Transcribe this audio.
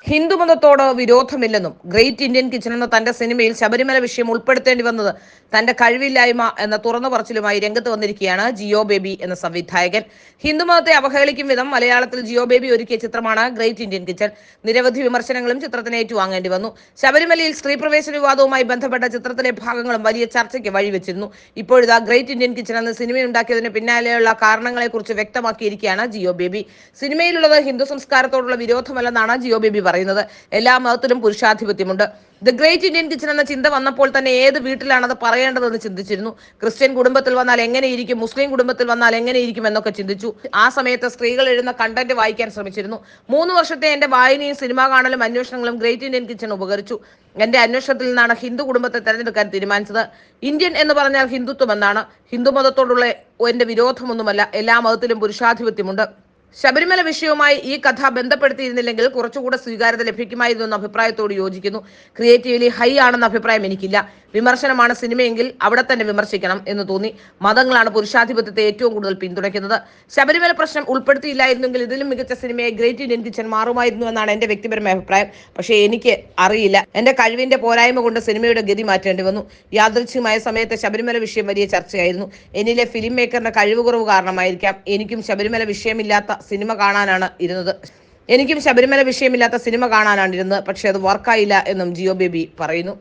ഹിന്ദുമതത്തോട് വിരോധമില്ലെന്നും great Indian kitchen എന്ന തന്റെ സിനിമയിൽ ശബരിമല വിഷയം ഉൾപ്പെടുത്തേണ്ടി വന്നത് തന്റെ കഴിവില്ലായ്മ എന്ന തുറന്നു പറച്ചിലുമായി രംഗത്ത് വന്നിരിക്കുകയാണ് ജിയോ ബേബി എന്ന സംവിധായകൻ. ഹിന്ദുമതത്തെ അവഹേളിക്കും വിധം മലയാളത്തിൽ ജിയോ ബേബി ഒരുക്കിയ ചിത്രമാണ് ഗ്രേറ്റ് ഇന്ത്യൻ കിച്ചൺ. നിരവധി വിമർശനങ്ങളും ചിത്രത്തിന് ഏറ്റുവാങ്ങേണ്ടി വന്നു. ശബരിമലയിൽ സ്ത്രീ പ്രവേശന വിവാദവുമായി ബന്ധപ്പെട്ട ചിത്രത്തിലെ ഭാഗങ്ങളും വലിയ ചർച്ചയ്ക്ക് വഴിവെച്ചിരുന്നു. ഇപ്പോഴിതാ ഗ്രേറ്റ് ഇന്ത്യൻ കിച്ചൺ എന്ന സിനിമയുണ്ടാക്കിയതിന് പിന്നാലെയുള്ള കാരണങ്ങളെക്കുറിച്ച് വ്യക്തമാക്കിയിരിക്കുകയാണ് ജിയോ ബേബി. സിനിമയിലുള്ളത് ഹിന്ദു സംസ്കാരത്തോടുള്ള വിരോധമല്ലെന്നാണ് ജിയോ ബേബി പറയുന്നത്. എല്ലാ മതത്തിലും പുരുഷാധിപത്യമുണ്ട്. ദ ഗ്രേറ്റ് ഇന്ത്യൻ കിച്ചൺ എന്ന ചിന്ത വന്നപ്പോൾ തന്നെ ഏത് വീട്ടിലാണ് അത് പറയേണ്ടതെന്ന് ചിന്തിച്ചിരുന്നു. ക്രിസ്ത്യൻ കുടുംബത്തിൽ വന്നാൽ എങ്ങനെയിരിക്കും, മുസ്ലിം കുടുംബത്തിൽ വന്നാൽ എങ്ങനെയിരിക്കും എന്നൊക്കെ ചിന്തിച്ചു. ആ സമയത്ത് സ്ത്രീകൾ എഴുതുന്ന കണ്ടന്റ് വായിക്കാൻ ശ്രമിച്ചിരുന്നു. 3 വർഷത്തെ എന്റെ വായനയും സിനിമ കാണലും അന്വേഷണങ്ങളും ഗ്രേറ്റ് ഇന്ത്യൻ കിച്ചൺ ഉപകരിച്ചു. എന്റെ അന്വേഷണത്തിൽ നിന്നാണ് ഹിന്ദു കുടുംബത്തെ തെരഞ്ഞെടുക്കാൻ തീരുമാനിച്ചത്. ഇന്ത്യൻ എന്ന് പറഞ്ഞാൽ ഹിന്ദുത്വം എന്നാണ്. ഹിന്ദുമതത്തോടുള്ള എന്റെ വിരോധമൊന്നുമല്ല. എല്ലാ മതത്തിലും പുരുഷാധിപത്യമുണ്ട്. ശബരിമല വിഷയവുമായി ഈ കഥ ബന്ധപ്പെടുത്തിയിരുന്നില്ലെങ്കിൽ കുറച്ചുകൂടെ സ്വീകാര്യത ലഭിക്കുമായിരുന്നു എന്ന അഭിപ്രായത്തോട് യോജിക്കുന്നു. ക്രിയേറ്റീവ്ലി ഹൈ ആണെന്ന അഭിപ്രായം എനിക്കില്ല. വിമർശനമാണ് സിനിമയെങ്കിൽ അവിടെ തന്നെ വിമർശിക്കണം എന്ന് തോന്നി. മതങ്ങളാണ് പുരുഷാധിപത്യത്തെ ഏറ്റവും കൂടുതൽ പിന്തുണയ്ക്കുന്നത്. ശബരിമല പ്രശ്നം ഉൾപ്പെടുത്തിയില്ലായിരുന്നെങ്കിൽ ഇതിലും മികച്ച സിനിമയെ ഗ്രേറ്റ് ഇന്ത്യൻ കിച്ചൺ മാറുമായിരുന്നു എന്നാണ് എന്റെ വ്യക്തിപരമായ അഭിപ്രായം. പക്ഷേ എനിക്ക് അറിയില്ല. എന്റെ കഴിവിന്റെ പോരായ്മ കൊണ്ട് സിനിമയുടെ ഗതി മാറ്റേണ്ടി വന്നു. യാദൃച്ഛികമായ സമയത്ത് ശബരിമല വിഷയം വലിയ ചർച്ചയായിരുന്നു. എന്നിലെ ഫിലിം മേക്കറിന്റെ കഴിവുകുറവ് കാരണമായിരിക്കാം. എനിക്കും ശബരിമല വിഷയമില്ലാത്ത സിനിമ കാണാനാണ് ഇരുന്നത്. പക്ഷെ അത് വർക്കായില്ല എന്നും ജിയോ ബേബി പറയുന്നു.